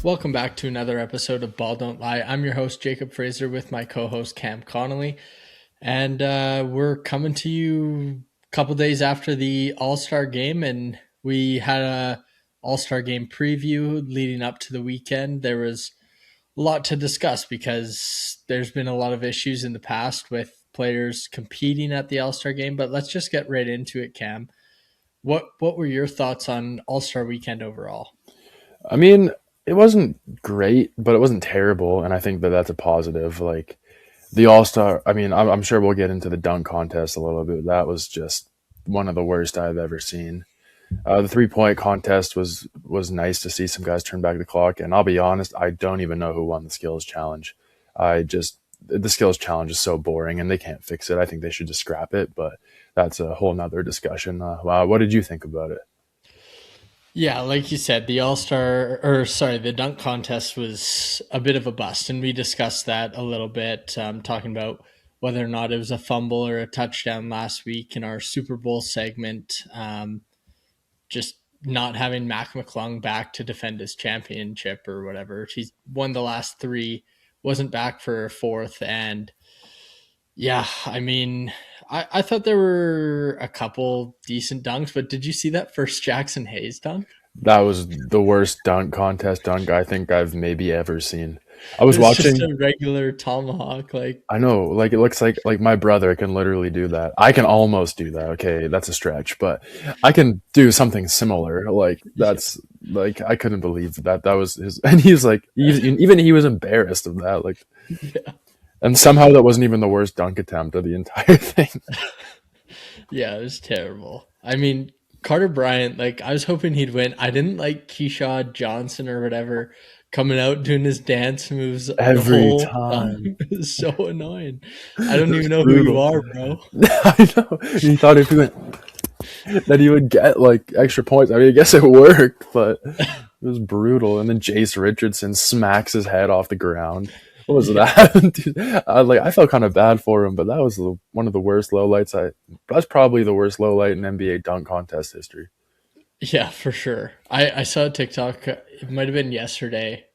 Welcome back to another episode of Ball Don't Lie. I'm your host, Jacob Fraser, with my co host, Cam Connolly. And we're coming to you a couple days after the All Star game. And we had a All Star game preview leading up to the weekend. There was a lot to discuss because there's been a lot of issues in the past with players competing at the All Star game. But let's just get right into it, Cam. What were your thoughts on All Star weekend overall? I mean, it wasn't great, but it wasn't terrible, and I think that that's a positive. Like the All Star, I mean, I'm sure we'll get into the dunk contest a little bit. That was just one of the worst I've ever seen. The 3-point contest was nice to see some guys turn back the clock, and I'll be honest, I don't even know who won the skills challenge. I just the skills challenge is so boring, and they can't fix it. I think they should just scrap it, but that's a whole nother discussion. Wow, what did you think about it? Yeah, like you said, the dunk contest was a bit of a bust, and we discussed that a little bit, talking about whether or not it was a fumble or a touchdown last week in our Super Bowl segment. Just not having Mac McClung back to defend his championship or whatever. He's won the last three, wasn't back for a fourth, and yeah, I mean, I thought there were a couple decent dunks, but did you see that first Jackson Hayes dunk? That was the worst dunk contest dunk I think I've maybe ever seen. I It was was just watching. a regular tomahawk. Like, I know, like it looks like my brother can literally do that. I can almost do that. Okay, that's a stretch, but I can do something similar. Like yeah, that's like I couldn't believe that was his. And he was like, even he was embarrassed of that. Like, yeah, and somehow that wasn't even the worst dunk attempt of the entire thing. yeah, it was terrible. I mean, Carter Bryant, like, I was hoping he'd win. I didn't like Keyshawn Johnson or whatever coming out doing his dance moves the Every whole time. time, It was so annoying. I don't it was even know who you brutal. are, bro. I know. He thought if he went that he would get like extra points. I mean, I guess it worked, but it was brutal. And then Jace Richardson smacks his head off the ground. What was Yeah, that? Dude, I felt kind of bad for him, but that was one of the worst lowlights. That's probably the worst lowlight in NBA dunk contest history. yeah, for sure. I saw a TikTok. It might have been yesterday.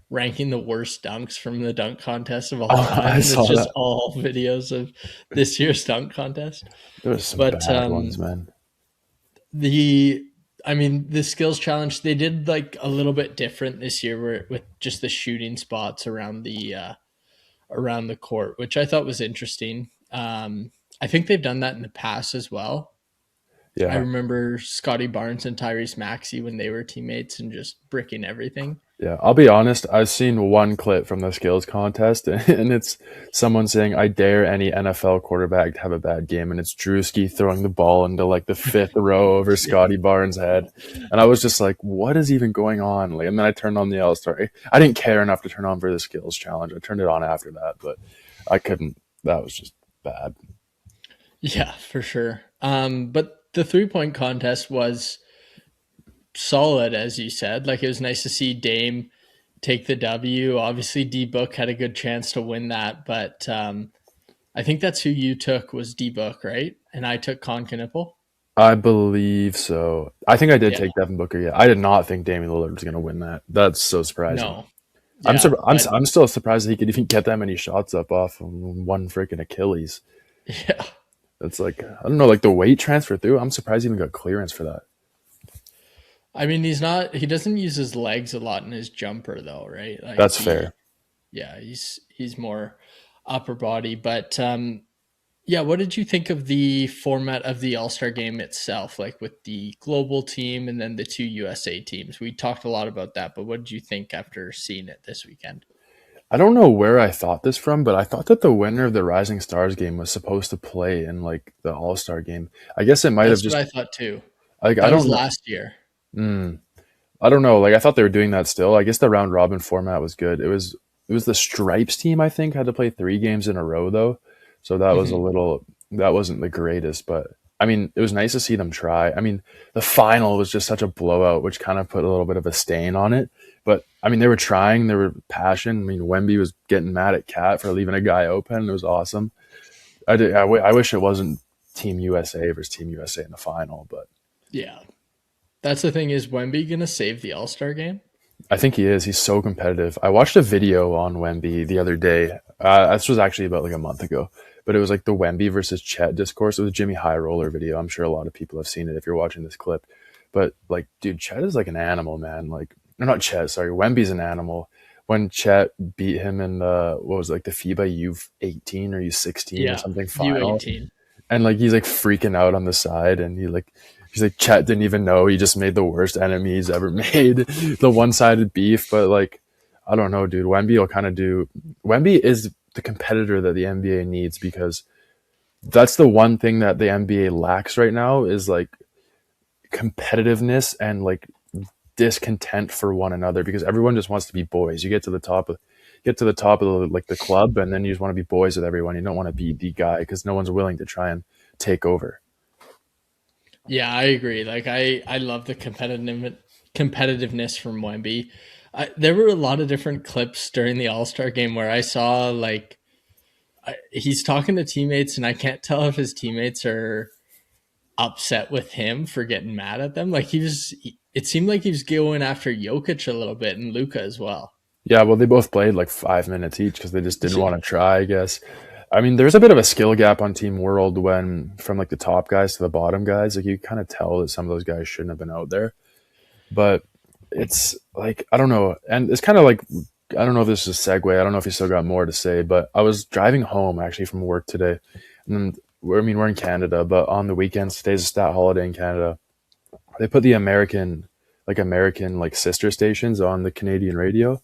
Ranking the worst dunks from the dunk contest of all Oh, time, I and it's saw just that. all videos of this year's dunk contest. There was some But bad ones, man. the I mean, the skills challenge, they did like a little bit different this year, where with just the shooting spots around the court, which I thought was interesting. I think they've done that in the past as well. I Yeah, remember Scotty Barnes and Tyrese Maxey when they were teammates and just bricking everything. yeah. I'll be honest. I've seen one clip from the skills contest, and it's someone saying, "I dare any NFL quarterback to have a bad game," and it's Drewski throwing the ball into like the fifth row over Yeah, Scotty Barnes' head, and I was just like, "What is even going on?" Like, and then I turned on the All Star. I didn't care enough to turn on for the skills challenge. I turned it on after that, but I couldn't. That was just bad. yeah, for sure. But the 3-point contest was solid, as you said. Like, it was nice to see Dame take the W. Obviously, D Book had a good chance to win that, but I think that's who you took was D Book, right? And I took Con Knipple. I believe so. I think I did Yeah, take Devin Booker. Yeah, I did not think Damian Lillard was going to win that. That's so surprising. no, yeah, but I'm still surprised that he could even get that many shots up off of one freaking Achilles. yeah, It's like I don't know, like the weight transfer through. I'm surprised he even got clearance for that. I mean, he doesn't use his legs a lot in his jumper though, right? Like That's he, fair. yeah, he's more upper body, but yeah, what did you think of the format of the All Star game itself, like with the global team and then the two USA teams? We talked a lot about that, but what did you think after seeing it this weekend? I don't know where I thought this from, but I thought that the winner of the Rising Stars game was supposed to play in like the All Star game. I guess it might have That's what just I thought too. like I That was don't know. last year. Mm, I don't know. Like I thought they were doing that still. I guess the round robin format was good. It was the Stripes team I think had to play 3 games in a row though, so that was a Mhm. little that wasn't the greatest. But I mean, it was nice to see them try. I mean, the final was just such a blowout, which kind of put a little bit of a stain on it. But I mean, they were trying. They were passion. I mean, Wemby was getting mad at Cat for leaving a guy open. It was awesome. I wish it wasn't Team USA versus Team USA in the final, but Yeah. That's the thing, is Wemby gonna save the All Star game? I think he is. He's so competitive. I watched a video on Wemby the other day. This was actually about like a month ago, but it was like the Wemby versus Chet discourse. It was a Jimmy High Roller video. I'm sure a lot of people have seen it if you're watching this clip. But like, dude, Chet is like an animal, man. Like, no, not Chet. Sorry, Wemby's an animal. When Chet beat him in the what was it, like the FIBA U18 or U16 or Yeah, something final, U18. and like he's like freaking out on the side, and he's like Chet didn't even know he just made the worst enemy he's ever made, the one sided beef. But like, I don't know, dude. Wemby will kind of do. Wemby is the competitor that the NBA needs because that's the one thing that the NBA lacks right now is like competitiveness and like discontent for one another because everyone just wants to be boys. You get to the top of like the club, and then you just want to be boys with everyone. You don't want to be the guy because no one's willing to try and take over. Yeah, I agree. Like I love the competitiveness from Wemby. There were a lot of different clips during the All Star game where I saw like he's talking to teammates, and I can't tell if his teammates are upset with him for getting mad at them. Like it seemed like he was going after Jokic a little bit and Luca as well. Yeah, well, they both played like 5 minutes each because they just didn't want Yeah, to try, I guess. I mean, there's a bit of a skill gap on Team World when from like the top guys to the bottom guys. Like you kind of tell that some of those guys shouldn't have been out there. But it's like I don't know, and it's kind of like I don't know if this is a segue. I don't know if you still got more to say, but I was driving home actually from work today, and I mean we're in Canada, but on the weekends, today's a stat holiday in Canada. They put the American like sister stations on the Canadian radio,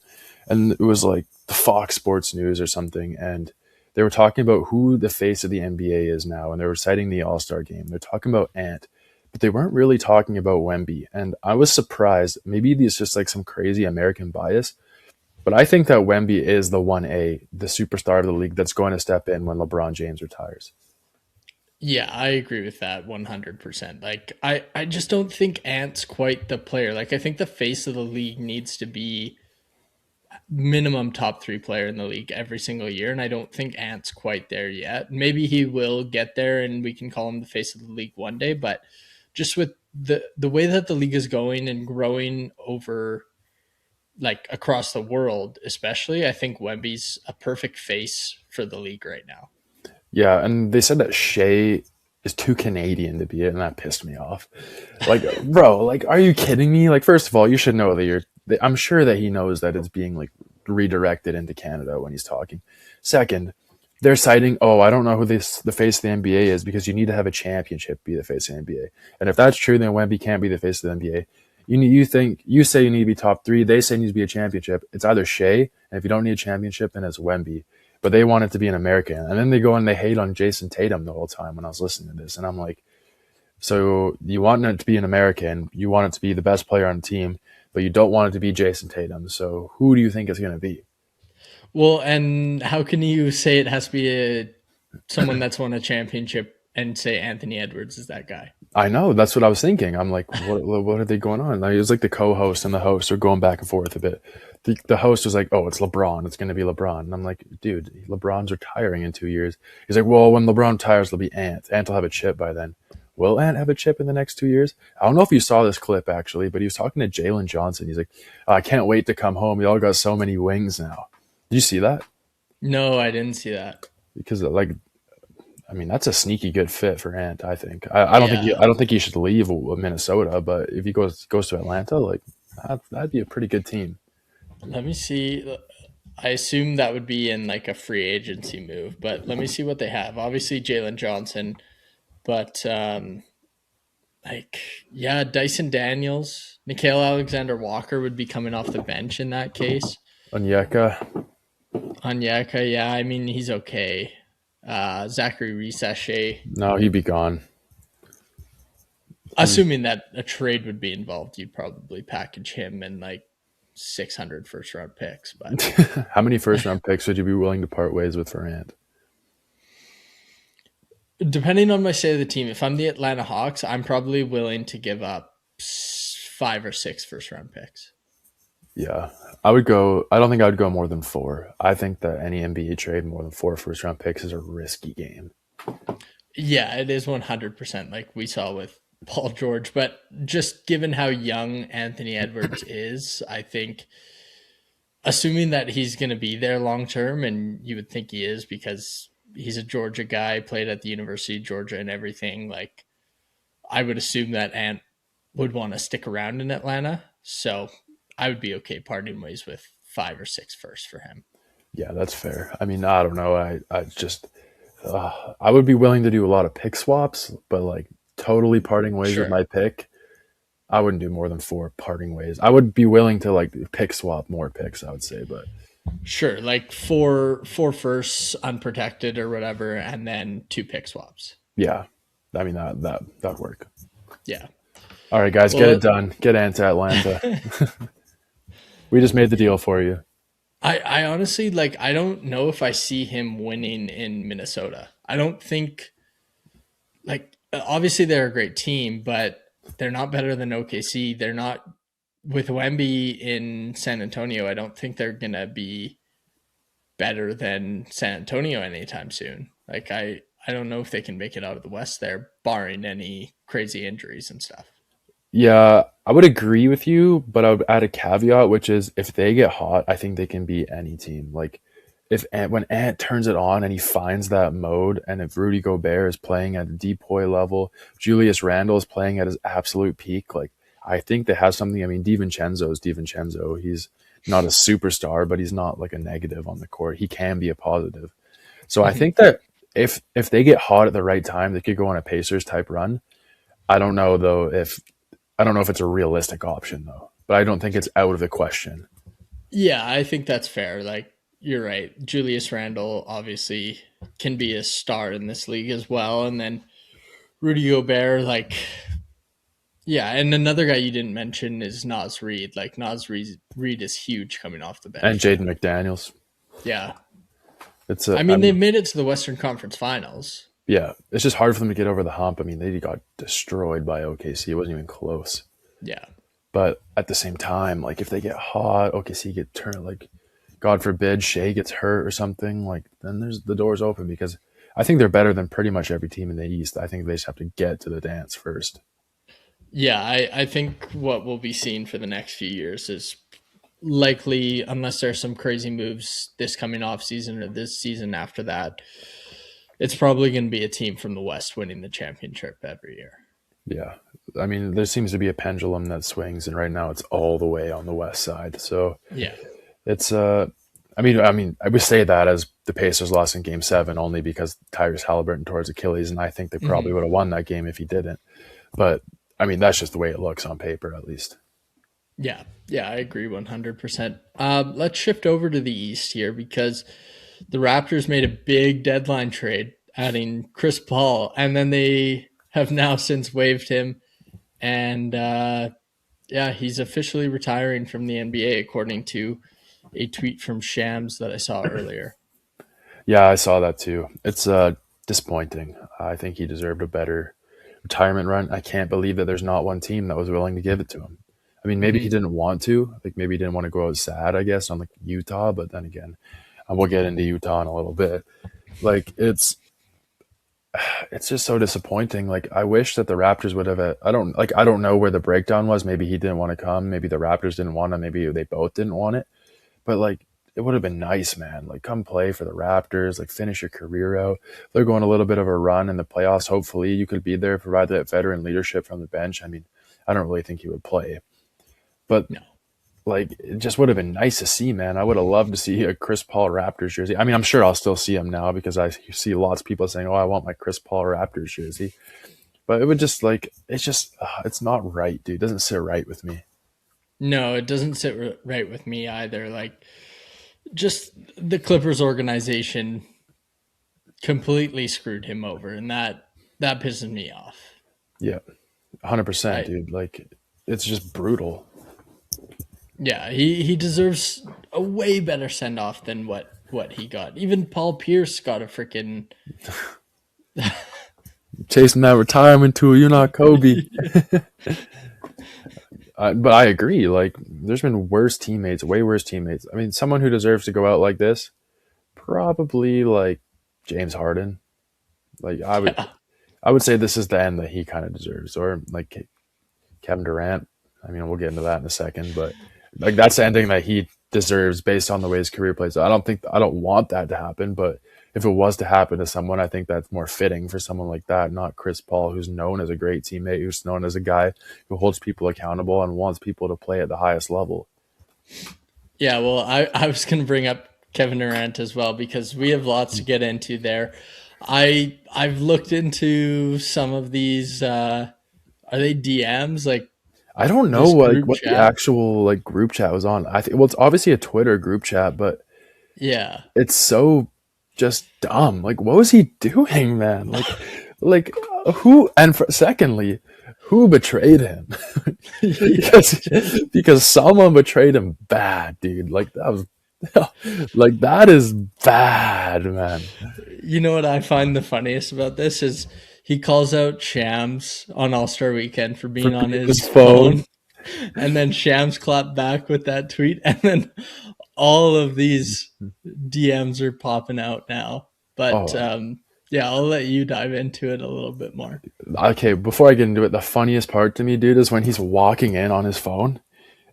and it was like the Fox Sports News or something, and they were talking about who the face of the NBA is now, and they were citing the All Star game. They're talking about Ant, but they weren't really talking about Wemby, and I was surprised. Maybe it's just like some crazy American bias, but I think that Wemby is the 1A, the superstar of the league that's going to step in when LeBron James retires. yeah, I agree with that 100%. Like I just don't think Ant's quite the player. Like I think the face of the league needs to be minimum top three player in the league every single year, and I don't think Ant's quite there yet. Maybe he will get there, and we can call him the face of the league one day. But just with the way that the league is going and growing over like across the world, especially, I think Wemby's a perfect face for the league right now. Yeah, and they said that Shea is too Canadian to be it, and that pissed me off. Like, bro, like, are you kidding me? Like, first of all, you should know that I'm sure that he knows that it's being like redirected into Canada when he's talking. Second, they're citing, oh, I don't know who the face of the NBA is because you need to have a championship to be the face of the NBA. And if that's true, then Wemby can't be the face of the NBA. You say you need to be top three. They say you need to be a championship. It's either Shea, and if you don't need a championship, then it's Wemby. But they want it to be an American, and then they go and they hate on Jason Tatum the whole time when I was listening to this, and I'm like, so you want it to be an American, you want it to be the best player on the team, but you don't want it to be Jason Tatum. So who do you think it's going to be? Well, and how can you say it has to be someone that's won a championship and say Anthony Edwards is that guy? I know that's what I was thinking. I'm like, what are they going on? Like, it was like the co-host and the host are going back and forth a bit. The host was like, "Oh, it's LeBron. It's going to be LeBron." And I'm like, "Dude, LeBron's retiring in 2 years." He's like, "Well, when LeBron retires, it'll be Ant. Ant will have a chip by then." Will Ant have a chip in the next 2 years? I don't know if you saw this clip actually, but he was talking to Jalen Johnson. He's like, "I can't wait to come home. Y'all got so many wings now." Did you see that? No, I didn't see that. Because like I mean, that's a sneaky good fit for Ant. I think. Yeah, I don't think he should leave Minnesota. But if he goes to Atlanta, like that'd be a pretty good team. let me see. I assume that would be in like a free agency move, but let me see what they have. Obviously, Jalen Johnson, but like yeah, Dyson Daniels, Nikhil Alexander Walker would be coming off the bench in that case. Onyeka, Onyeka, yeah, I mean he's okay. Zachary Resache, no, he'd be gone. assuming that a trade would be involved, you'd probably package him in like 600 first round picks. But How many first round picks would you be willing to part ways with for Ant? depending on my state of the team, if I'm the Atlanta Hawks, I'm probably willing to give up 5 or 6 first round picks. Yeah, I would go. I don't think I would go more than four. I think that any NBA trade more than four first round picks is a risky game. Yeah, it is 100%. Like we saw with Paul George, but just given how young Anthony Edwards is, I think assuming that he's going to be there long term, and you would think he is because he's a Georgia guy, played at the University of Georgia and everything. Like I would assume that Ant would want to stick around in Atlanta, so I would be okay parting ways with 5 or 6 first for him. Yeah, that's fair. I mean, I don't know. I just I would be willing to do a lot of pick swaps, but like totally parting ways with Sure, my pick, I wouldn't do more than 4 parting ways. I would be willing to like pick swap more picks, I would say, but sure, like four firsts unprotected or whatever, and then 2 pick swaps. yeah, I mean that'd work. Yeah. All right, guys, get it Well, done. Get Ant to Atlanta. We just made the deal for you. I honestly like I don't know if I see him winning in Minnesota. I don't think like obviously they're a great team, but they're not better than OKC. They're not with Wemby in San Antonio. I don't think they're gonna be better than San Antonio anytime soon. Like I don't know if they can make it out of the West there, barring any crazy injuries and stuff. Yeah, I would agree with you, but I would add a caveat, which is if they get hot, I think they can beat any team. Like if when Ant turns it on and he finds that mode, and if Rudy Gobert is playing at the depoy level, Julius Randle is playing at his absolute peak, like I think they have something. I mean, DiVincenzo is DiVincenzo. He's not a superstar, but he's not like a negative on the court. He can be a positive. So I Mhm. think that if they get hot at the right time, they could go on a Pacers type run. I don't know though if I don't know if it's a realistic option though, but I don't think it's out of the question. Yeah, I think that's fair. Like you're right. Julius Randle obviously can be a star in this league as well, and then Rudy Gobert, like yeah, and another guy you didn't mention is Nas Reed. Like Reed is huge coming off the And bench Jaden now. McDaniels. Yeah, It's I a, I mean they've mean, made it to the Western Conference Finals. yeah, it's just hard for them to get over the hump. I mean, they got destroyed by OKC. It wasn't even close. Yeah, But at the same time, like if they get hot, OKC get turned, like God forbid Shea gets hurt or something, like then there's the doors open because I think they're better than pretty much every team in the East. I think they just have to get to the dance first. yeah. I think what we'll be seeing for the next few years is likely, unless there's some crazy moves this coming off season or this season after that, it's probably going to be a team from the West winning the championship every year. Yeah. I mean, there seems to be a pendulum that swings, and right now it's all the way on the west side. So Yeah. it's I mean, I would say that as the Pacers lost in Game 7 only because Tyrese Halliburton tore his Achilles, and I think they probably Mhm. would have won that game if he didn't. But I mean, that's just the way it looks on paper, at least. Yeah. Yeah, I agree 100%. Let's shift over to the East here because the Raptors made a big deadline trade, adding Chris Paul, and then they have now since waived him. And yeah, he's officially retiring from the NBA, according to a tweet from Shams that I saw earlier. Yeah, I saw that too. It's disappointing. I think he deserved a better retirement run. I can't believe that there's not one team that was willing to give it to him. I mean, maybe he Mhm. didn't want to. Like maybe he didn't want to go out sad, I guess, on like Utah. But then again, we'll get into Utah in a little bit. Like it's just so disappointing. Like I wish that the Raptors would have. I don't know where the breakdown was. Maybe he didn't want to come. Maybe the Raptors didn't want him. Maybe they both didn't want it. But like it would have been nice, man. Like come play for the Raptors. Like finish your career out. They're going a little bit of a run in the playoffs. Hopefully you could be there, provide that veteran leadership from the bench. I mean, I don't really think he would play, but No. like it just would have been nice to see, man. I would have loved to see a Chris Paul Raptors jersey. I mean, I'm sure I'll still see him now because I see lots of people saying, "Oh, I want my Chris Paul Raptors jersey." But it would just like it's just it's not right, dude. It doesn't sit right with me. No, it doesn't sit right with me either. Like, just the Clippers organization completely screwed him over, and that pisses me off. Yeah, 100%, I dude. Like it's just brutal. Yeah, he deserves a way better send off than what he got. Even Paul Pierce got a freaking Chasing that retirement tool, you're not Kobe. But I agree. Like, there's been worse teammates, way worse teammates. I mean, someone who deserves to go out like this, probably like James Harden. Like, yeah. I would say this is the end that he kind of deserves, or like Kevin Durant. I mean, we'll get into that in a second, but like that's the ending that he deserves based on the way his career plays. I don't want that to happen, but if it was to happen to someone, I think that's more fitting for someone like that, not Chris Paul, who's known as a great teammate, who's known as a guy who holds people accountable and wants people to play at the highest level. Yeah, well, I was going to bring up Kevin Durant as well because we have lots to get into there. I've looked into some of these. Are they DMs like I don't know this like group what the chat? actual like group chat was on. I think well, it's obviously a Twitter group chat, but Yeah, it's so just dumb. Like, what was he doing, man? Like who? And secondly, who betrayed him? yeah. because someone betrayed him bad, dude. Like that was like that is bad, man. You know what I find the funniest about this is he calls out Shams on All Star Weekend for For being on being his his phone. phone, and then Shams clapped back with that tweet, and then all of these DMs are popping out now. But Oh, yeah, I'll let you dive into it a little bit more. okay. Before I get into it, the funniest part to me, dude, is when he's walking in on his phone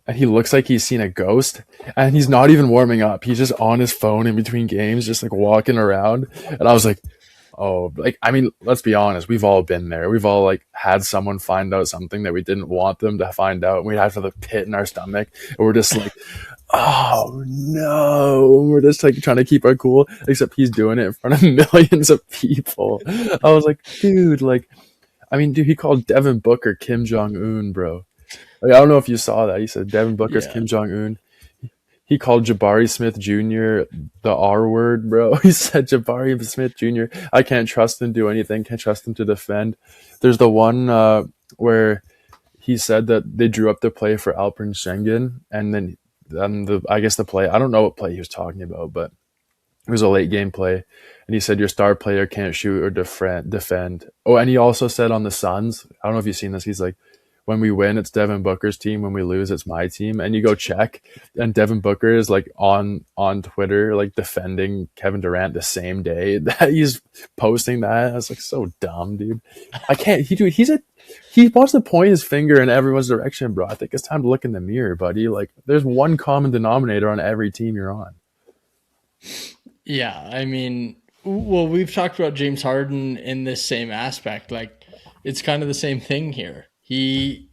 and he looks like he's seen a ghost and he's not even warming up. He's just on his phone in between games, just like walking around. And I was like, oh, like, I mean, let's be honest. We've all been there. We've all like had someone find out something that we didn't want them to find out. And we have the pit in our stomach. And we're just like, oh no. We're just like trying to keep our cool, except he's doing it in front of millions of people. I was like, dude, like, I mean, dude, he called Devin Booker Kim Jong Un, bro. Like, I don't know if you saw that. He said Devin Booker's Yeah, Kim Jong Un. He called Jabari Smith Jr. the R word, bro. He said Jabari Smith Jr. I can't trust him to do anything. Can't trust him to defend. There's the one where he said that they drew up the play for Alperen Schengen, and then the I guess the play. I don't know what play he was talking about, but it was a late game play, and he said your star player can't shoot or defend. Oh, and he also said on the Suns, I don't know if you've seen this. He's like, when we win, it's Devin Booker's team. When we lose, it's my team. And you go check, and Devin Booker is like on Twitter, like defending Kevin Durant the same day that he's posting that. I was like, so dumb, dude. I can't. He wants to point his finger in everyone's direction, bro. I think it's time to look in the mirror, buddy. Like, there's one common denominator on every team you're on. yeah. I mean, well, we've talked about James Harden in this same aspect. Like, it's kind of the same thing here. He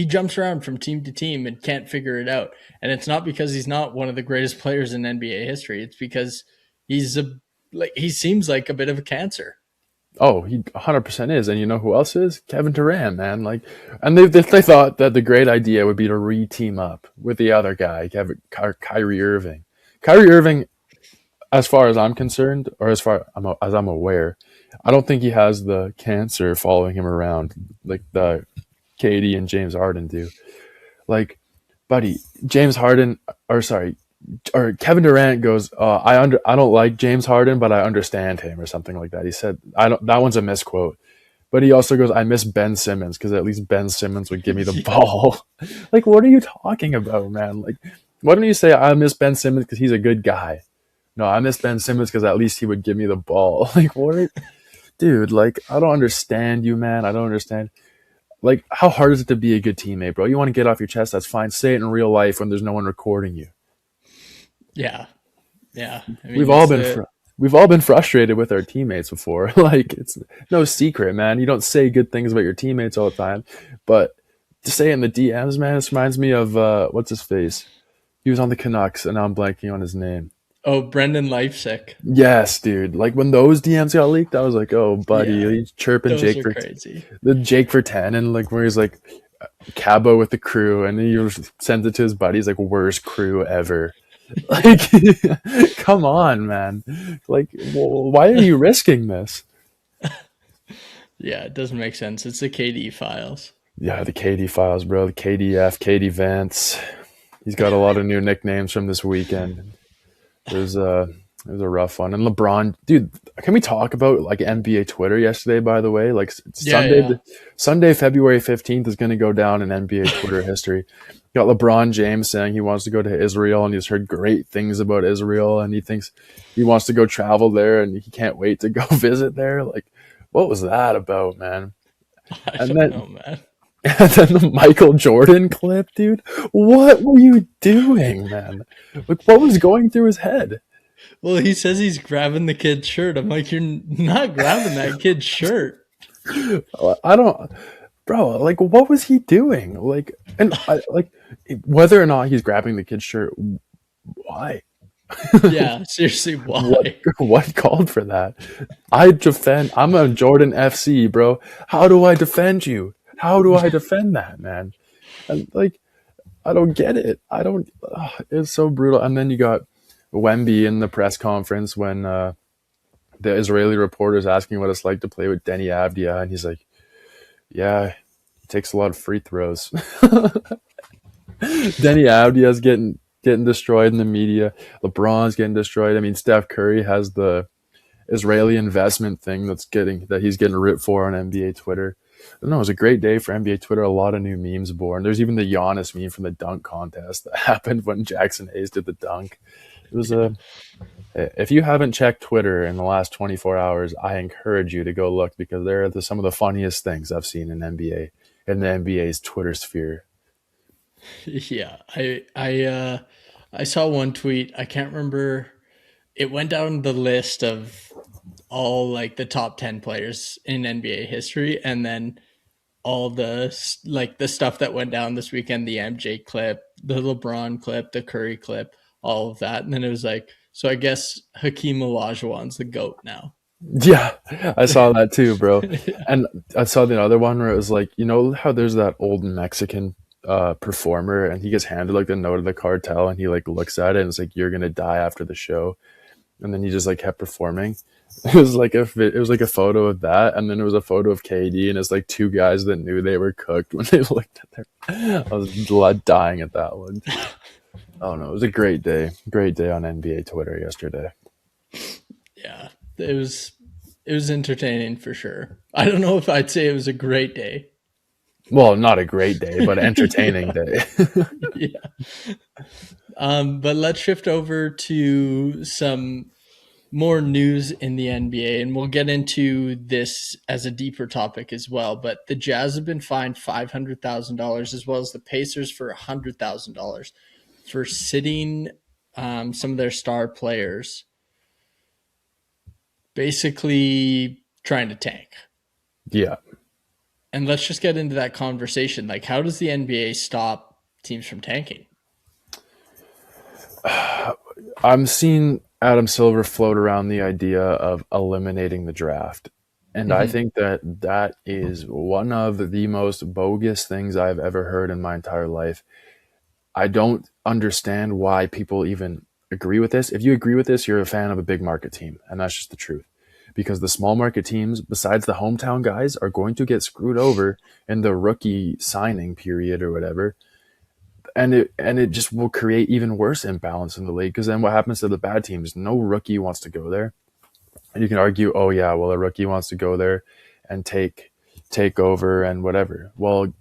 jumps around from team to team and can't figure it out. And it's not because he's not one of the greatest players in NBA history. It's because he's he seems like a bit of a cancer. Oh, he 100% is, and you know who else is? Kevin Durant, man. Like, and they thought that the great idea would be to re-team up with the other guy, Kyrie Irving. Kyrie Irving, as far as I'm concerned, or as I'm aware, I don't think he has the cancer following him around like the KD and James Harden do. Like, buddy, James Harden, or sorry, or Kevin Durant goes, I don't like James Harden, but I understand him, or something like that. He said, I don't. That one's a misquote. But he also goes, I miss Ben Simmons because at least Ben Simmons would give me the Yeah. ball. Like, what are you talking about, man? Like, why don't you say I miss Ben Simmons because he's a good guy? No, I miss Ben Simmons because at least he would give me the ball. Like, what? Dude, like, I don't understand you, man. I don't understand. Like, how hard is it to be a good teammate, bro? You want to get off your chest? That's fine. Say it in real life when there's no one recording you. Yeah. Yeah. I We've mean, all it's been the we've all been frustrated with our teammates before. Like, it's no secret, man. You don't say good things about your teammates all the time, but to say it in the DMs, man, this reminds me of what's his face? He was on the Canucks, and now I'm blanking on his name. Brendan Leipsic. Yes, dude. Like when those DMs got leaked, I was like, "Oh, buddy, Yeah. he's chirping Those Jake are for crazy. the Jake for 10, and like where he's like Cabo with the crew, and he just sends it to his buddies like worst crew ever. Like, come on, man. Like, why are you risking this? Yeah, it doesn't make sense. It's the KD files. Yeah, the KD files, bro. The KDF, KD Vance. He's got a lot of new nicknames from this weekend. It was a rough one. And LeBron, dude, can we talk about like NBA Twitter yesterday? By the way, like Yeah, yeah. Sunday, February 15th is going to go down in NBA Twitter history. You got LeBron James saying he wants to go to Israel and he's heard great things about Israel and he thinks he wants to go travel there and he can't wait to go visit there. Like, What was that about, man? I And don't then know, man. and then the Michael Jordan clip, dude. What were you doing, man? Like, what was going through his head? Well, he says he's grabbing the kid's shirt. I'm like, you're not grabbing that kid's shirt. I don't, bro. Like, what was he doing? Like, and like, whether or not he's grabbing the kid's shirt, why? Yeah, seriously, What why? what called for that? I defend. I'm a Jordan FC, bro. How do I defend you? How do I defend that, man? And like, I don't get it. I don't. It's so brutal. And then you got Wemby in the press conference when the Israeli reporters asking what it's like to play with Denny Avdia, and he's like, "Yeah, he takes a lot of free throws." Denny Avdia's getting destroyed in the media. LeBron's getting destroyed. I mean, Steph Curry has the Israeli investment thing that he's getting ripped for on NBA Twitter. I don't know, it was a great day for NBA Twitter. A lot of new memes born. There's even the Giannis meme from the dunk contest that happened when Jackson Hayes did the dunk. It was Yeah. a. If you haven't checked Twitter in the last 24 hours, I encourage you to go look because they're some of the funniest things I've seen in NBA in the NBA's Twitter sphere. Yeah, I saw one tweet. I can't remember. It went down the list of all like the top 10 players in NBA history, and then all the like the stuff that went down this weekend, the MJ clip, the LeBron clip, the Curry clip, all of that. And then it was like, so I guess Hakeem Olajuwon's the GOAT now. Yeah, I saw that too, bro. Yeah. And I saw the other one where it was like, you know how there's that old Mexican performer and he gets handed like the note of the cartel and he like looks at it and it's like you're gonna die after the show and then he just like kept performing. It was like a photo of that and then there was a photo of KD and it's like two guys that knew they were cooked when they looked at their. I was dying at that one. Oh no, it was a great day on NBA Twitter yesterday. Yeah, it was entertaining for sure. I don't know if I'd say it was a great day. Well, not a great day, but entertaining Yeah, day. yeah. But let's shift over to some more news in the NBA, and we'll get into this as a deeper topic as well. But the Jazz have been fined $500,000 as well as the Pacers for $100,000 for sitting some of their star players, basically trying to tank. Yeah. And let's just get into that conversation. Like, how does the NBA stop teams from tanking? I'm seeing Adam Silver float around the idea of eliminating the draft. And I Mm-hmm. think that that is one of the most bogus things I've ever heard in my entire life. I don't understand why people even agree with this. If you agree with this, you're a fan of a big market team, and that's just the truth. Because the small market teams, besides the hometown guys, are going to get screwed over in the rookie signing period or whatever, and it just will create even worse imbalance in the league. Because then what happens to the bad teams? No rookie wants to go there, and you can argue, oh yeah, well a rookie wants to go there and take over and whatever. Well,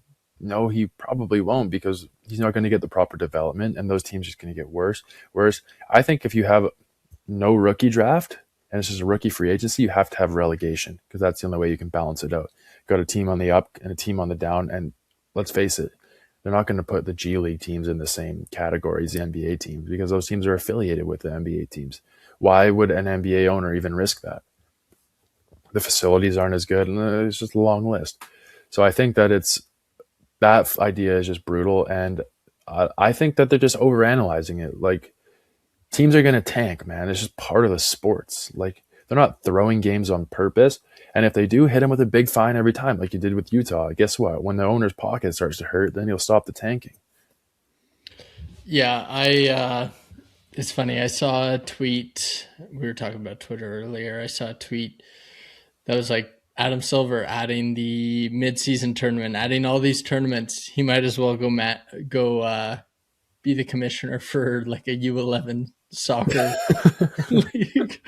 no, he probably won't because he's not going to get the proper development, and those teams are just going to get worse. Whereas I think if you have no rookie draft and it's just a rookie free agency, you have to have relegation because that's the only way you can balance it out. Got a team on the up and a team on the down, and let's face it, they're not going to put the G League teams in the same category as the NBA teams because those teams are affiliated with the NBA teams. Why would an NBA owner even risk that? The facilities aren't as good, and it's just a long list. So I think that that idea is just brutal, and I think that they're just overanalyzing it. Like teams are going to tank, man. It's just part of the sports. Like they're not throwing games on purpose. And if they do, hit them with a big fine every time, like you did with Utah. Guess what? When the owner's pocket starts to hurt, then you'll stop the tanking. Yeah, it's funny. I saw a tweet. We were talking about Twitter earlier. I saw a tweet that was like Adam Silver adding the midseason tournament, adding all these tournaments. He might as well go be the commissioner for like a U11 soccer league.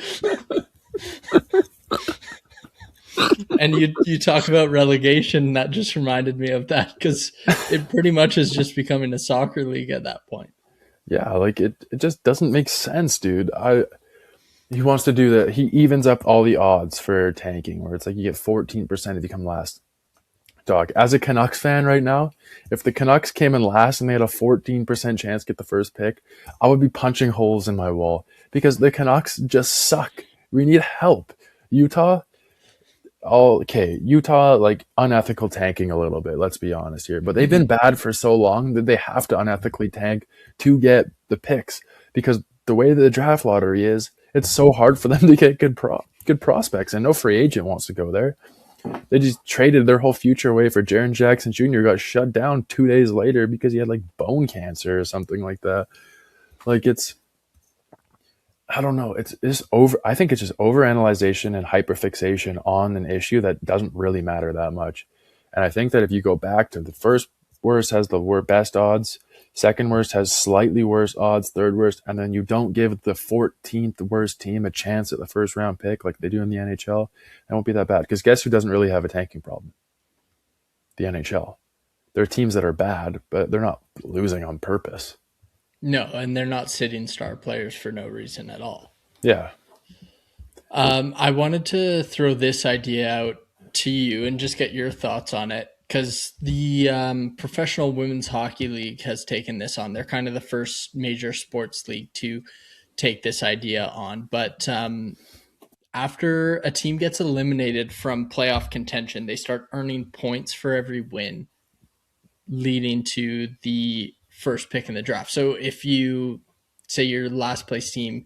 And you talk about relegation. That just reminded me of that because it pretty much is just becoming a soccer league at that point. Yeah, like it just doesn't make sense, dude. He wants to do that. He evens up all the odds for tanking, where it's like you get 14% if you come last. Dog, as a Canucks fan right now, if the Canucks came in last and they had a 14% chance to get the first pick, I would be punching holes in my wall because the Canucks just suck. We need help. Utah, all okay. Utah, like unethical tanking a little bit, let's be honest here. But they've been Mhm. bad for so long that they have to unethically tank to get the picks because the way the draft lottery is, it's so hard for them to get good prospects, and no free agent wants to go there. They just traded their whole future away for Jaron Jackson Jr. Got shut down 2 days later because he had like bone cancer or something like that. Like it's I don't know. It's just over. I think it's just overanalyzation and hyperfixation on an issue that doesn't really matter that much. And I think that if you go back to the first worst has the best odds, second worst has slightly worse odds, third worst, and then you don't give the 14th worst team a chance at the first round pick like they do in the NHL, it won't be that bad. Because guess who doesn't really have a tanking problem? The NHL. There are teams that are bad, but they're not losing on purpose. No, and they're not sitting star players for no reason at all. Yeah. I wanted to throw this idea out to you and just get your thoughts on it because the Professional Women's Hockey League has taken this on. They're kind of the first major sports league to take this idea on. But after a team gets eliminated from playoff contention, they start earning points for every win, leading to the first pick in the draft. So if you say your last place team,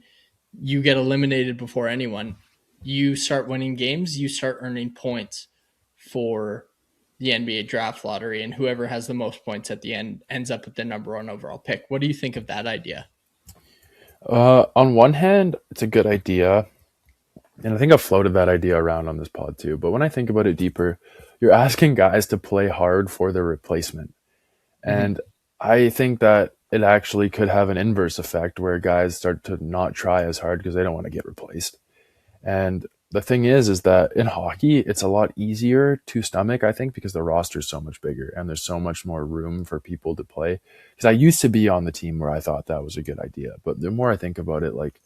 you get eliminated before anyone, you start winning games, you start earning points for the NBA draft lottery, and whoever has the most points at the end ends up with the number one overall pick. What do you think of that idea? On one hand, it's a good idea. And I think I've floated that idea around on this pod too. But when I think about it deeper, you're asking guys to play hard for their replacement. Mm-hmm. And I think that it actually could have an inverse effect where guys start to not try as hard because they don't want to get replaced. And the thing is that in hockey, it's a lot easier to stomach, I think, because the roster is so much bigger and there's so much more room for people to play. Because I used to be on the team where I thought that was a good idea. But the more I think about it, like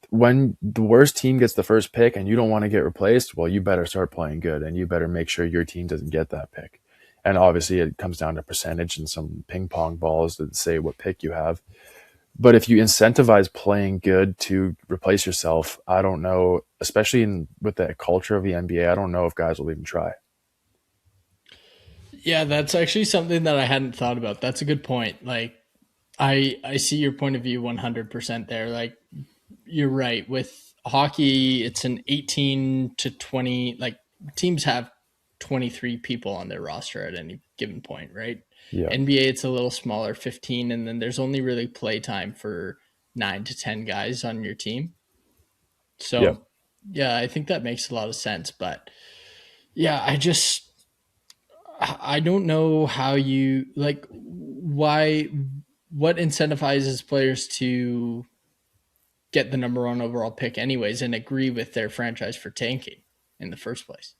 when the worst team gets the first pick and you don't want to get replaced, well, you better start playing good and you better make sure your team doesn't get that pick. And obviously, it comes down to percentage and some ping pong balls that say what pick you have. But if you incentivize playing good to replace yourself, I don't know, especially with the culture of the NBA, I don't know if guys will even try. Yeah, that's actually something that I hadn't thought about. That's a good point. Like I see your point of view 100% there. Like you're right. With hockey, it's an 18 to 20, like teams have 23 people on their roster at any given point, right? Yeah. NBA, it's a little smaller, 15, and then there's only really play time for 9 to 10 guys on your team. Yeah. So, yeah, I think that makes a lot of sense. But yeah, I don't know how you, like, why, what incentivizes players to get the number one overall pick anyways and agree with their franchise for tanking in the first place.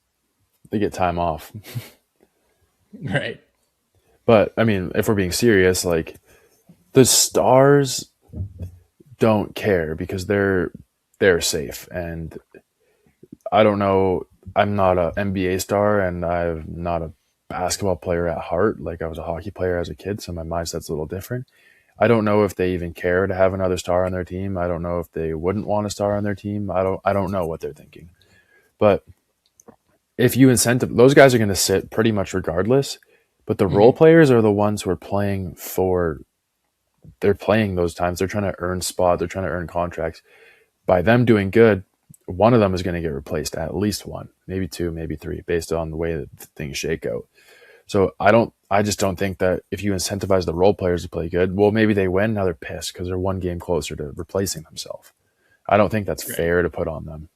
They get time off. Right. But I mean, if we're being serious, like the stars don't care because they're safe. And I don't know. I'm not a NBA star, and I'm not a basketball player at heart. Like I was a hockey player as a kid, so my mindset's a little different. I don't know if they even care to have another star on their team. I don't know if they wouldn't want a star on their team. I don't know what they're thinking. But if you incentive those guys are going to sit pretty much regardless. But the role Mm-hmm. players are the ones who are playing for. They're playing those times. They're trying to earn spot. They're trying to earn contracts. By them doing good, one of them is going to get replaced. At least one, maybe two, maybe three, based on the way that things shake out. So I don't. I just don't think that if you incentivize the role players to play good, well, maybe they win. Now they're pissed because they're one game closer to replacing themselves. I don't think that's Right. fair to put on them.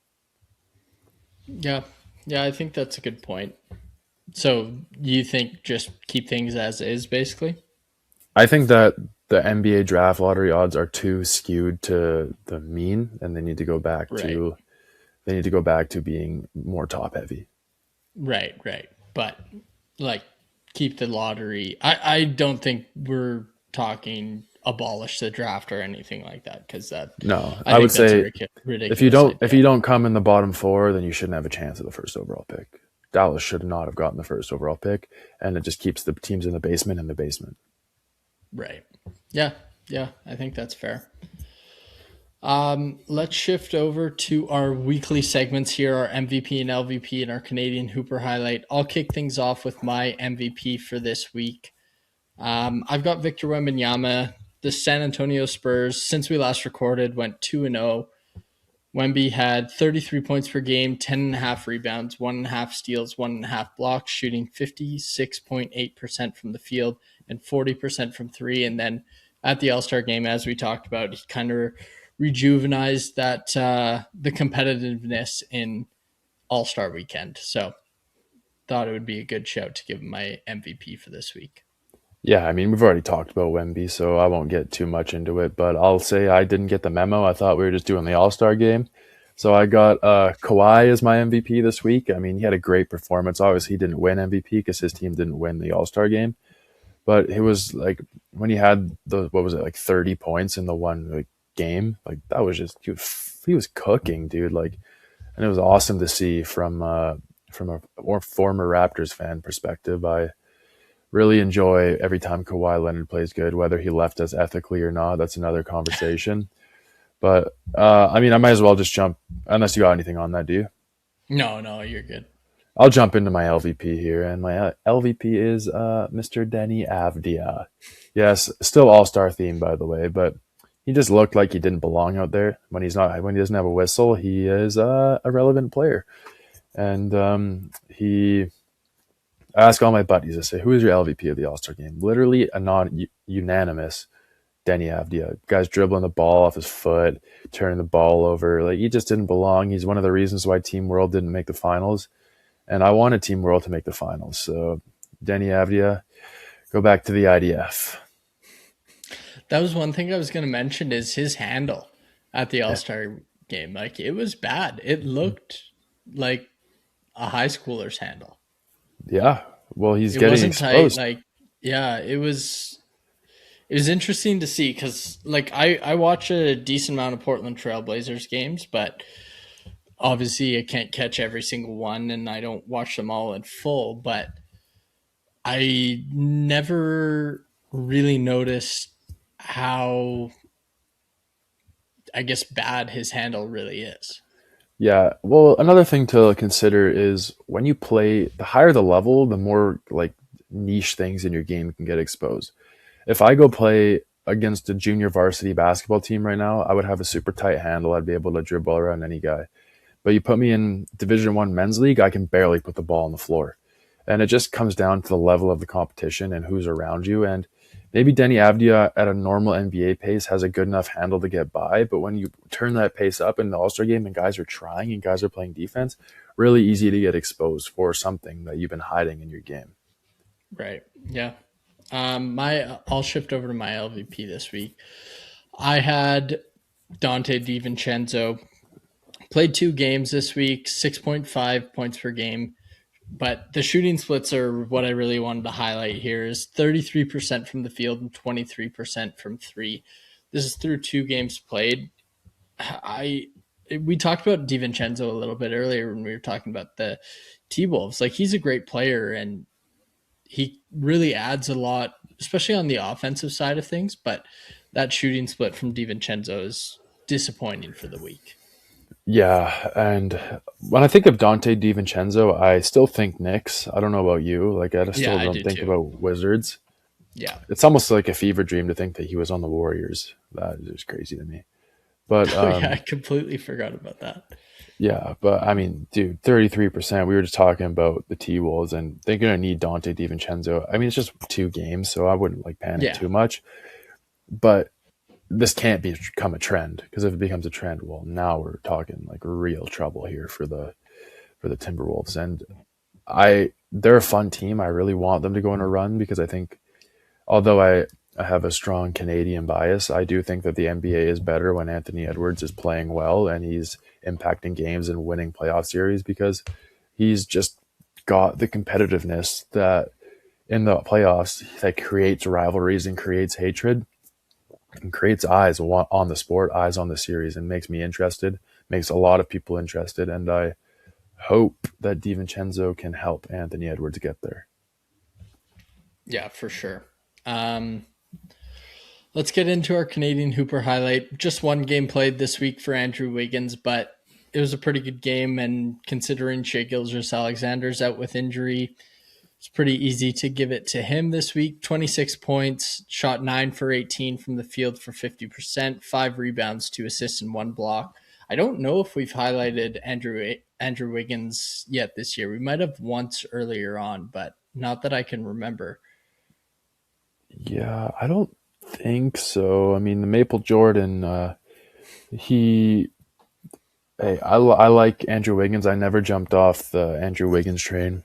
Yeah. Yeah, I think that's a good point. So you think just keep things as is, basically? I think that the NBA draft lottery odds are too skewed to the mean, and they need to go back Right. to being more top heavy. Right. Right. But like keep the lottery. I don't think we're talking abolish the draft or anything like that, because that No, I I would think that's a say ridiculous if idea. you don't come in the bottom four, then you shouldn't have a chance at the first overall pick. Dallas should not have gotten the first overall pick, and it just keeps the teams in the basement in the basement. Right. Yeah. Yeah. I think that's fair. Let's shift over to our weekly segments here, our MVP and LVP and our Canadian Hooper highlight. I'll kick things off with my MVP for this week. I've got Victor Wembanyama. The San Antonio Spurs, since we last recorded, went 2-0. Wemby had 33 points per game, 10.5 rebounds, 1.5 steals, 1.5 blocks, shooting 56.8% from the field and 40% from three. And then at the All-Star game, as we talked about, he kind of rejuvenized that the competitiveness in All-Star weekend. So thought it would be a good shout to give him my MVP for this week. Yeah, I mean, we've already talked about Wemby, so I won't get too much into it, but I'll say I didn't get the memo. I thought we were just doing the All Star game. So I got Kawhi as my MVP this week. I mean, he had a great performance. Obviously, he didn't win MVP because his team didn't win the All Star game, but it was like when he had the, what was it, like 30 points in the one like game, like that was just, he was cooking, dude. Like, and it was awesome to see from a former Raptors fan perspective. I really enjoy every time Kawhi Leonard plays good, whether he left us ethically or not. That's another conversation. But I mean, I might as well just jump, unless you got anything on that, do you? No, no, you're good. I'll jump into my LVP here, and my LVP is Mr. Denny Avdia. Yes, still All Star theme, by the way, but he just looked like he didn't belong out there. When he's not, when he doesn't have a whistle, he is a relevant player, and he I ask all my buddies, I say, who is your LVP of the All Star game? Literally a non unanimous Denny Avdia. Guy's dribbling the ball off his foot, turning the ball over. Like, he just didn't belong. He's one of the reasons why Team World didn't make the finals. And I wanted Team World to make the finals. So, Denny Avdia, go back to the IDF. That was one thing I was going to mention is his handle at the All-Star game. Like, it was bad. It looked like a high schooler's handle. Yeah. Well, he's It getting wasn't tight. exposed. Like, yeah, it was interesting to see because like I watch a decent amount of Portland Trailblazers games, but obviously I can't catch every single one and I don't watch them all in full, but I never really noticed how, I guess, bad his handle really is. Yeah. Well, another thing to consider is when you play, the higher the level, the more like niche things in your game can get exposed. If I go play against a junior varsity basketball team right now, I would have a super tight handle. I'd be able to dribble around any guy. But you put me in Division One men's league, I can barely put the ball on the floor, and it just comes down to the level of the competition and who's around you. And maybe Denny Avdia at a normal NBA pace has a good enough handle to get by, but when you turn that pace up in the All Star game and guys are trying and guys are playing defense, really easy to get exposed for something that you've been hiding in your game. Right. Yeah. My I'll shift over to my LVP this week. I had Dante DiVincenzo played 2 games this week, 6.5 points per game. But the shooting splits are what I really wanted to highlight here is 33% from the field and 23% from three. This is through 2 games played. I we talked about DiVincenzo a little bit earlier when we were talking about the T Wolves. Like, he's a great player and he really adds a lot, especially on the offensive side of things. But that shooting split from DiVincenzo is disappointing for the week. Yeah, and when I think of Dante DiVincenzo, I still think Knicks. I don't know about you. Like, I Yeah, still I don't do think too. about Wizards. Yeah. It's almost like a fever dream to think that he was on the Warriors. That is just crazy to me. But Oh yeah, I completely forgot about that. yeah, but I mean, dude, 33%. We were just talking about the T Wolves, and they're gonna need Dante DiVincenzo. I mean, it's just 2 games, so I wouldn't like panic Yeah. too much. But this can't become a trend, because if it becomes a trend, well, now we're talking like real trouble here for the Timberwolves. And they're a fun team. I really want them to go on a run because I think, although I have a strong Canadian bias, I do think that the NBA is better when Anthony Edwards is playing well and he's impacting games and winning playoff series, because he's just got the competitiveness that in the playoffs that creates rivalries and creates hatred. and creates eyes on the sport, eyes on the series, and makes me interested, makes a lot of people interested. And I hope that DiVincenzo can help Anthony Edwards get there. Yeah, for sure. Um, let's get into our Canadian Hooper highlight. Just one game played this week for Andrew Wiggins, but it was a pretty good game. And considering Shea Gilgeous-Alexander's out with injury, it's pretty easy to give it to him this week. 26 points, shot 9 for 18 from the field for 50%, 5 rebounds, 2 assists, and 1 block. I don't know if we've highlighted Andrew Wiggins yet this year. We might have once earlier on, but not that I can remember. Yeah, I don't think so. I mean, the Maple Jordan, he, hey, I like Andrew Wiggins. I never jumped off the Andrew Wiggins train.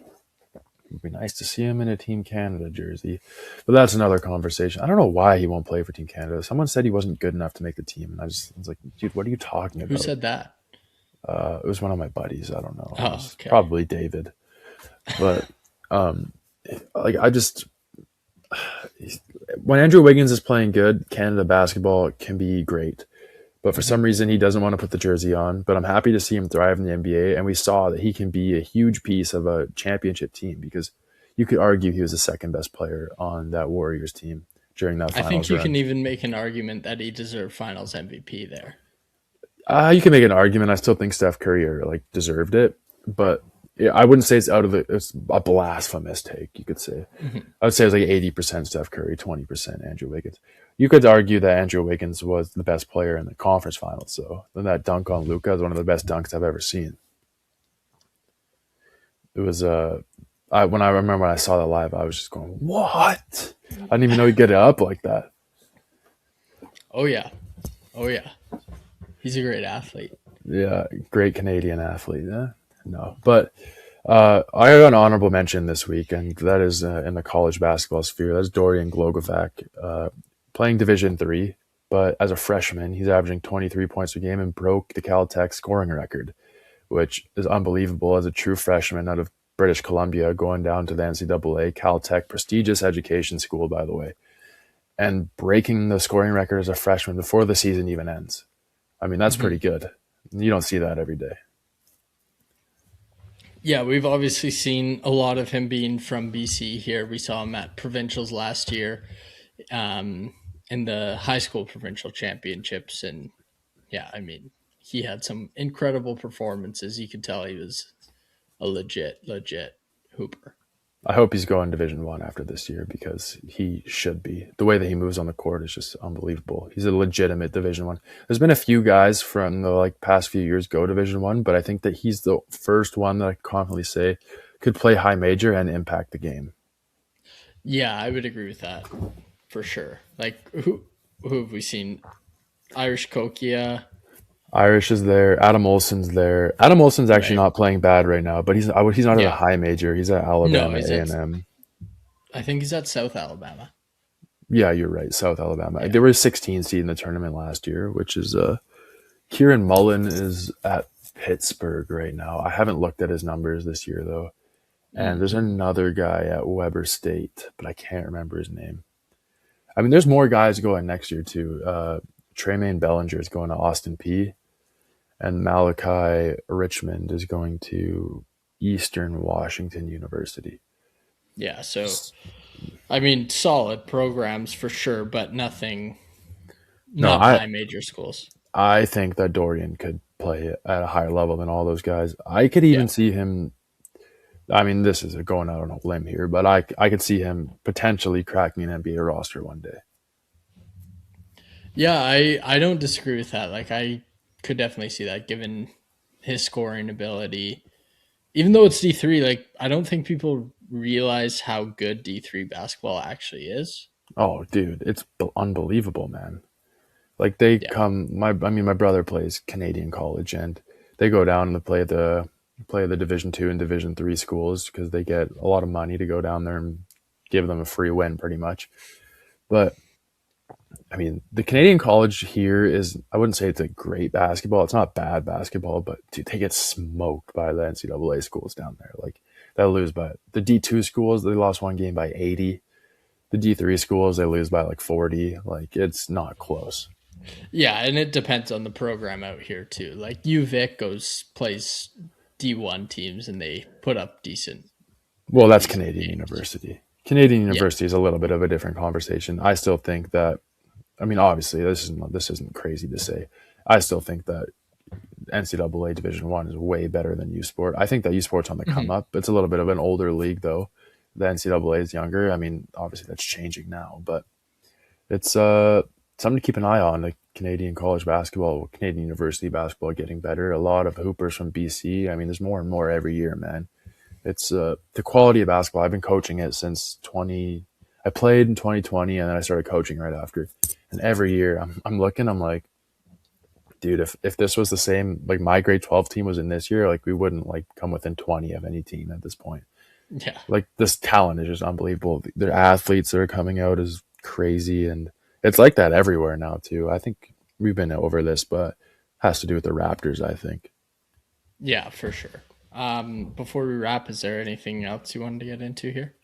It'd be nice to see him in a Team Canada jersey, but that's another conversation. I don't know why he won't play for Team Canada. Someone said he wasn't good enough to make the team, and I was like, dude, what are you talking Who about? said that? It was one of my buddies. I don't know. It Oh, was okay. probably David, but um, like I just when Andrew Wiggins is playing good, Canada basketball can be great. But for Mhm. some reason, he doesn't want to put the jersey on. But I'm happy to see him thrive in the NBA, and we saw that he can be a huge piece of a championship team because you could argue he was the second best player on that Warriors team during that I think finals you can run. even make an argument that he deserved Finals MVP there. You can make an argument. I still think Steph Curry like deserved it, but yeah, I wouldn't say it's a blasphemous take. You could say Mhm. I would say it was like 80% Steph Curry, 20% Andrew Wiggins. You could argue that Andrew Wiggins was the best player in the conference finals. So then that dunk on Luca is one of the best dunks I've ever seen. It was when I remember when I saw that live, I was just going, "What?" I didn't even know he'd get it up like that. Oh yeah, oh yeah. He's a great athlete. Yeah, great Canadian athlete. No, but I got an honorable mention this week, and that is in the college basketball sphere. That's Dorian Glogovac, playing Division III, but as a freshman, he's averaging 23 points a game and broke the Caltech scoring record, which is unbelievable as a true freshman out of British Columbia going down to the NCAA. Caltech, prestigious education school, by the way, and breaking the scoring record as a freshman before the season even ends. I mean, that's pretty Mhm. good. You don't see that every day. Yeah, we've obviously seen a lot of him being from BC here. We saw him at provincials last year, um, in the high school provincial championships. And yeah, I mean, he had some incredible performances. You could tell he was a legit hooper. I hope he's going Division 1 after this year because he should be. The way that he moves on the court is just unbelievable. He's a legitimate Division 1. There's been a few guys from the past few years go Division 1, but I think that he's the first one that I can confidently say could play high major and impact the game. Yeah, I would agree with that for sure. Like who have we seen? Irish Kokia, Irish is there. Adam Olson's there. Adam Olson's actually right? not playing bad right now, but he's not at a Yeah. high major. He's at No, Alabama he's A at and M. I think he's at South Alabama. Yeah, you're right. South Alabama. They Yeah. were a 16 seed in the tournament last year, which is Kieran Mullen is at Pittsburgh right now. I haven't looked at his numbers this year though. And Mm. there's another guy at Weber State, but I can't remember his name. I mean, there's more guys going next year too. Tremaine Bellinger is going to Austin P, and Malachi Richmond is going to Eastern Washington University. Yeah, so I mean solid programs for sure, but nothing No, not high major schools. I think that Dorian could play at a higher level than all those guys. I could Yeah. even see him. I mean, this is going out on a limb here, but I could see him potentially cracking an NBA roster one day. Yeah, I don't disagree with that. Like I could definitely see that given his scoring ability. Even though it's D3, like I don't think people realize how good D3 basketball actually is. Oh, dude, it's unbelievable, man. Like they Yeah. come, I mean, my brother plays Canadian college, and they go down and play the Division 2 and Division 3 schools because they get a lot of money to go down there and give them a free win, pretty much. But I mean, the Canadian college here is, I wouldn't say it's a great basketball. It's not bad basketball, but dude, they get smoked by the NCAA schools down there. Like they'll lose by the D2 schools. They lost one game by 80. The D3 schools, they lose by like 40. Like, it's not close. Yeah, and it depends on the program out here too. Like UVic goes plays D1 teams and they put up Well, that's decent Canadian games. University. Canadian Yeah. University is a little bit of a different conversation. I still think that, I mean, obviously, this isn't crazy to say. I still think that NCAA Division One is way better than U Sport. I think that U Sport's on the come Mhm. up. It's a little bit of an older league, though. The NCAA is younger. I mean, obviously that's changing now, but it's something to keep an eye on. Like Canadian college basketball, Canadian university basketball getting better. A lot of hoopers from BC. I mean, there's more and more every year, man. It's the quality of basketball. I've been coaching it since 20. I played in 2020, and then I started coaching right after. And every year, I'm looking. I'm like, dude, if this was the same, like my grade 12 team was in this year, like we wouldn't like come within 20 of any team at this point. Yeah. Like this talent is just unbelievable. Their athletes that are coming out is crazy, and it's like that everywhere now too. I think we've been over this, but it has to do with the Raptors. I think. Yeah, for sure. Before we wrap, is there anything else you wanted to get into here?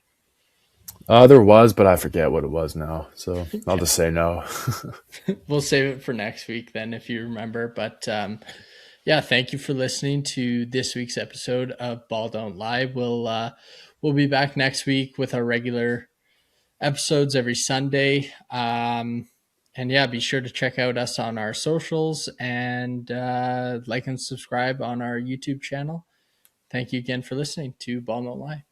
There was, but I forget what it was now. So I'll Okay. just say no. We'll save it for next week then if you remember. But yeah, thank you for listening to this week's episode of Ball Don't Lie. We'll be back next week with our regular episodes every Sunday. And yeah, be sure to check out us on our socials and like and subscribe on our YouTube channel. Thank you again for listening to Ball Don't Lie.